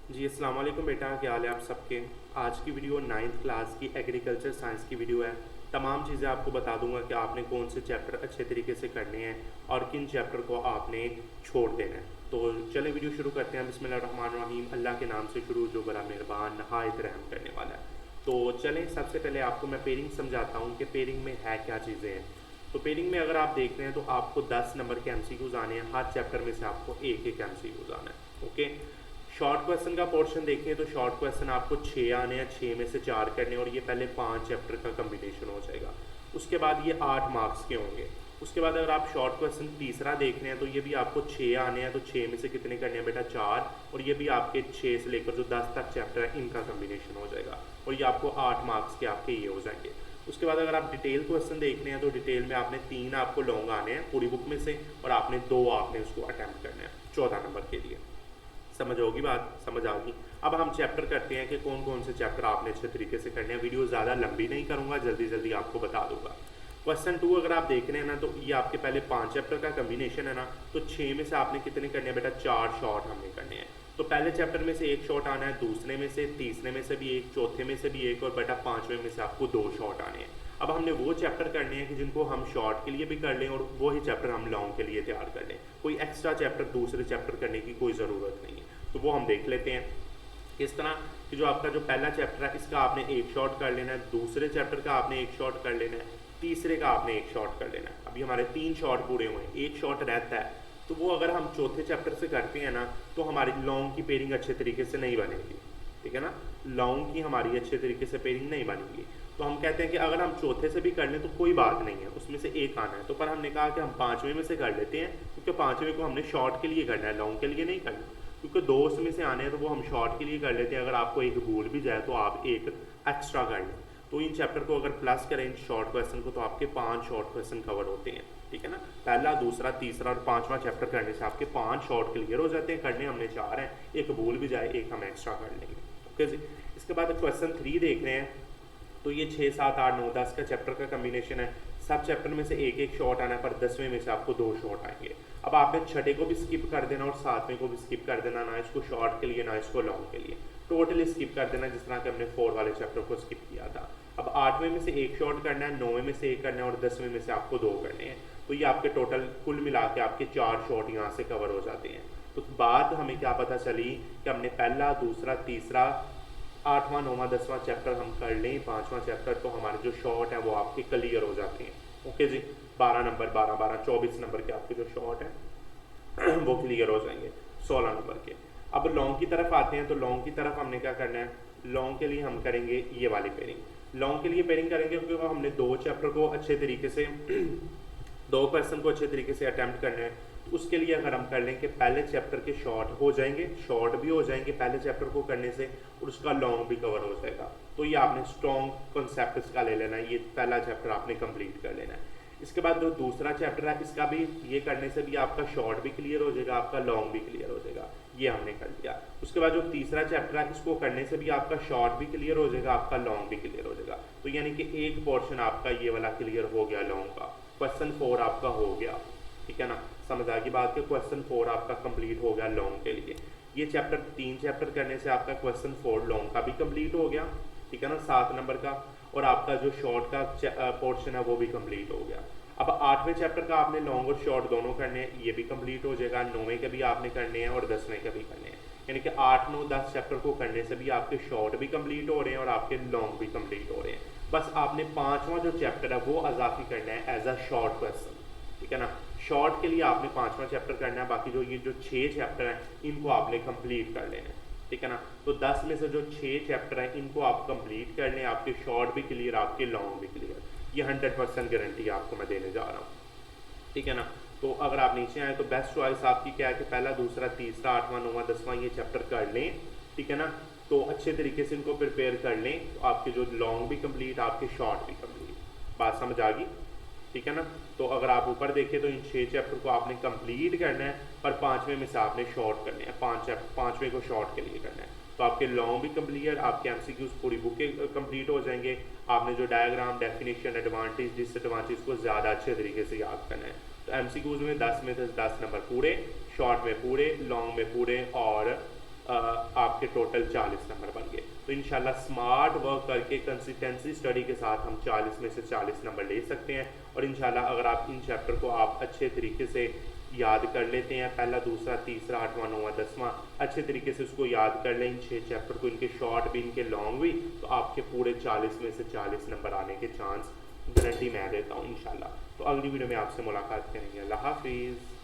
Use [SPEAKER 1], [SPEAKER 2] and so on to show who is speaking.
[SPEAKER 1] जी अस्सलाम वालेकुम बेटा, क्या हाल है आप सबके। आज की वीडियो 9th क्लास की एग्रीकल्चर साइंस की वीडियो है। तमाम चीज़ें आपको बता दूंगा कि आपने कौन से चैप्टर अच्छे तरीके से करने हैं और किन चैप्टर को आपने छोड़ देना है। तो चले वीडियो शुरू करते हैं। बिस्मिल्लाहिर्रहमानिर्रहीम, अल्लाह के नाम से शुरू जो बड़ा मेहरबान नहायत रहम करने वाला है। तो चलें, सबसे पहले आपको मैं पेयरिंग समझाता हूँ कि पेयरिंग में है क्या चीज़ें हैं। तो पेयरिंग में अगर आप देख रहे हैं तो आपको 10 नंबर के एमसीक्यूज आने हैं। हर चैप्टर में से आपको एक एक एमसीक्यूज आना है। ओके, शॉर्ट क्वेश्चन का पोर्शन देखें तो शॉर्ट क्वेश्चन आपको 6 आने हैं, 6 में से 4 करने, और ये पहले 5 चैप्टर का कम्बिनेशन हो जाएगा। उसके बाद ये 8 मार्क्स के होंगे। उसके बाद अगर आप शॉर्ट क्वेश्चन तीसरा देख रहे हैं तो ये भी आपको 6 आने हैं, तो 6 में से कितने करने हैं बेटा, 4, और ये भी आपके 6 से लेकर जो 10 तक चैप्टर है इनका कम्बिनेशन हो जाएगा, और ये आपको 8 मार्क्स के आपके ये हो जाएंगे। उसके बाद अगर आप डिटेल क्वेश्चन देख रहे हैं तो डिटेल में आपने 3 आपको लॉन्ग आने हैं पूरी बुक में से, और आपने 2 आपने उसको अटैम्प्ट करना है 14 नंबर के लिए। समझ होगी बात, समझ आ गई। अब हम चैप्टर करते हैं कि कौन कौन से चैप्टर आपने अच्छे तरीके से करने हैं। वीडियो ज़्यादा लंबी नहीं करूँगा, जल्दी जल्दी आपको बता दूंगा। क्वेश्चन 2 अगर आप देख रहे हैं ना तो ये आपके पहले 5 चैप्टर का कम्बिनेशन है ना, तो 6 में से आपने कितने करने हैं बेटा, 4 शॉट हमने करने हैं। तो पहले चैप्टर में से एक शॉट आना है, दूसरे में से, तीसरे में से भी एक, चौथे में से भी एक, और बेटा 5वें में से आपको 2 शॉट आने हैं। अब हमने वो चैप्टर करने हैं कि जिनको हम शॉर्ट के लिए भी कर लें और वही चैप्टर हम लॉन्ग के लिए तैयार कर लें। कोई एक्स्ट्रा चैप्टर दूसरे चैप्टर करने की कोई ज़रूरत नहीं है। तो वो हम देख लेते हैं किस तरह कि जो आपका जो पहला चैप्टर है इसका आपने एक शॉट कर लेना है, दूसरे चैप्टर का आपने एक शॉट कर लेना है, तीसरे का आपने एक शॉट कर लेना है। अभी हमारे 3 शॉट पूरे हुए हैं, एक शॉट रहता है। तो वो अगर हम चौथे चैप्टर से करते हैं ना तो हमारी लॉन्ग की पेयरिंग अच्छे तरीके से नहीं बनेगी, ठीक है ना। लॉन्ग की हमारी अच्छे तरीके से पेयरिंग नहीं बनेगी। तो हम कहते हैं कि अगर हम चौथे से भी कर लें तो कोई बात नहीं है, उसमें से एक आना है। तो पर हमने कहा कि हम 5वें में से कर लेते हैं, क्योंकि 5वें को हमने शॉर्ट के लिए करना है, लॉन्ग के लिए नहीं करना। क्योंकि 2 उसमें से आने हैं तो वो हम शॉर्ट के लिए कर लेते हैं। अगर आपको एक भूल भी जाए तो आप एक एक्स्ट्रा कर लें। तो इन चैप्टर को अगर प्लस करें इन शॉर्ट क्वेश्चन को तो आपके 5 शॉर्ट क्वेश्चन कवर होते हैं, ठीक है ना। पहला, दूसरा, तीसरा और 5वां चैप्टर करने से आपके 5 शॉर्ट क्लियर हो जाते हैं। करने हमने 4 हैं, एक भूल भी जाए एक हम एक्स्ट्रा कर लेंगे। ओके जी। इसके बाद क्वेश्चन 3 देख रहे हैं तो ये 6, 7, 8, 9, 10 का चैप्टर का कम्बिनेशन है। सब चैप्टर में से एक एक शॉट आना है, पर 10वें में से आपको 2 शॉट आएंगे। अब आपने छठे को भी स्किप कर देना और 7वें को भी स्किप कर देना, ना इसको शॉर्ट के लिए ना इसको लॉन्ग के लिए, टोटली स्किप कर देना, जिस तरह के हमने 4 वाले चैप्टर को स्किप किया था। अब 8वें में से एक शॉट करना है, 9वें में से एक करना है, और 10वें में से आपको 2 करने हैं। तो ये आपके टोटल कुल मिला के आपके 4 शॉट यहाँ से कवर हो जाते हैं। तो बाद हमें क्या पता चली कि हमने पहला, दूसरा, तीसरा, 8वां, 9वां, 10वां चैप्टर हम कर लें, 5वां चैप्टर, तो हमारे जो शॉर्ट हैं वो आपके क्लियर हो जाते हैं। ओके जी। 12 नंबर, 12 12 24 नंबर के आपके जो शॉर्ट हैं वो क्लियर हो जाएंगे 16 नंबर के। अब लॉन्ग की तरफ आते हैं तो लॉन्ग की तरफ हमने क्या करना है, लॉन्ग के लिए हम करेंगे ये वाली पेयरिंग। लॉन्ग के लिए पेयरिंग करेंगे क्योंकि हमने 2 चैप्टर को अच्छे तरीके से 2 क्वेश्चन को अच्छे तरीके से अटैम्प्ट करना है। तो उसके लिए अगर हम कर लें कि पहले चैप्टर के शॉर्ट हो जाएंगे, शॉर्ट भी हो जाएंगे पहले चैप्टर को करने से, और उसका लॉन्ग भी कवर हो जाएगा। तो ये आपने स्ट्रॉन्ग कॉन्सेप्ट इसका ले लेना है, ये पहला चैप्टर आपने कंप्लीट कर लेना है। इसके बाद जो दूसरा चैप्टर है इसका भी ये करने से भी आपका शॉर्ट भी क्लियर हो जाएगा, आपका लॉन्ग भी क्लियर हो जाएगा, ये हमने कर लिया। उसके बाद जो तीसरा चैप्टर है इसको करने से भी आपका शॉर्ट भी क्लियर हो जाएगा, आपका लॉन्ग भी क्लियर हो जाएगा। तो यानी कि एक पोर्शन आपका ये वाला क्लियर हो गया लॉन्ग का। क्वेश्चन 4 आपका हो गया, ठीक है ना। समझ आ गई बात कि क्वेश्चन 4 आपका कंप्लीट हो गया लॉन्ग के लिए। ये चैप्टर 3 चैप्टर करने से आपका क्वेश्चन 4 लॉन्ग का भी कंप्लीट हो गया, ठीक है ना, 7 नंबर का। और आपका जो शॉर्ट का पोर्शन है वो भी कंप्लीट हो गया। अब 8वें चैप्टर का आपने लॉन्ग और शॉर्ट दोनों करने हैं, ये भी कंप्लीट हो जाएगा। 9वें के भी आपने करने हैं और 10वें के भी करने हैं। यानी कि 8, 9, 10 चैप्टर को करने से भी आपके शॉर्ट भी कंप्लीट हो रहे हैं और आपके लॉन्ग भी कंप्लीट हो रहे हैं। बस आपने 5वां जो चैप्टर है वो अजाफी करना है एज अ शॉर्ट क्वेश्चन, ठीक है ना। शॉर्ट के लिए आपने 5वां चैप्टर करना है, बाकी जो ये जो 6 चैप्टर हैं इनको आपने कंप्लीट कर लेना है, ठीक है ना। तो 10 में से जो 6 चैप्टर हैं इनको आप कंप्लीट कर लें, आपके शॉर्ट भी क्लियर, आपके लॉन्ग भी क्लियर। ये 100% गारंटी आपको मैं देने जा रहा हूँ, ठीक है ना। तो अगर आप नीचे आए तो बेस्ट चॉइस आपकी क्या है कि पहला, दूसरा, तीसरा, 8वां, 9वां, 10वां ये चैप्टर कर लें, ठीक है ना। तो अच्छे तरीके से इनको प्रिपेयर कर लें, तो आपके जो लॉन्ग भी कंप्लीट, आपके शॉर्ट भी कंप्लीट। बात समझ आ गई, ठीक है ना। तो अगर आप ऊपर देखें तो इन 6 चैप्टर को आपने कंप्लीट करना है, पर 5वें में से आपने शॉर्ट करने हैं, 5वें को शॉर्ट के लिए करना है। तो आपके लॉन्ग भी क्लियर, आपके एमसीक्यूज पूरी बुक के कंप्लीट हो जाएंगे। आपने जो डायग्राम, डेफिनेशन, एडवांटेज, डिसएडवांटेज को ज़्यादा अच्छे तरीके से याद करना है। तो एमसीक्यूज में 10 नंबर पूरे, शॉर्ट में पूरे, लॉन्ग में पूरे, और आपके आपके टोटल 40 नंबर बन गए। तो इंशाल्लाह स्मार्ट वर्क करके कंसिस्टेंसी स्टडी के साथ हम 40 में से 40 नंबर ले सकते हैं। और इंशाल्लाह अगर आप इन चैप्टर को आप अच्छे तरीके से याद कर लेते हैं, पहला दूसरा तीसरा आठवां नौवां दसवां अच्छे तरीके से उसको याद कर लें, इन 6 चैप्टर को, इनके शॉर्ट भी इनके लॉन्ग भी, तो आपके पूरे 40 में से 40 नंबर आने के चांस गारंटी मैं देता हूँ इंशाल्लाह। तो अगली वीडियो में आपसे मुलाकात करेंगे। अल्लाह हाफिज़।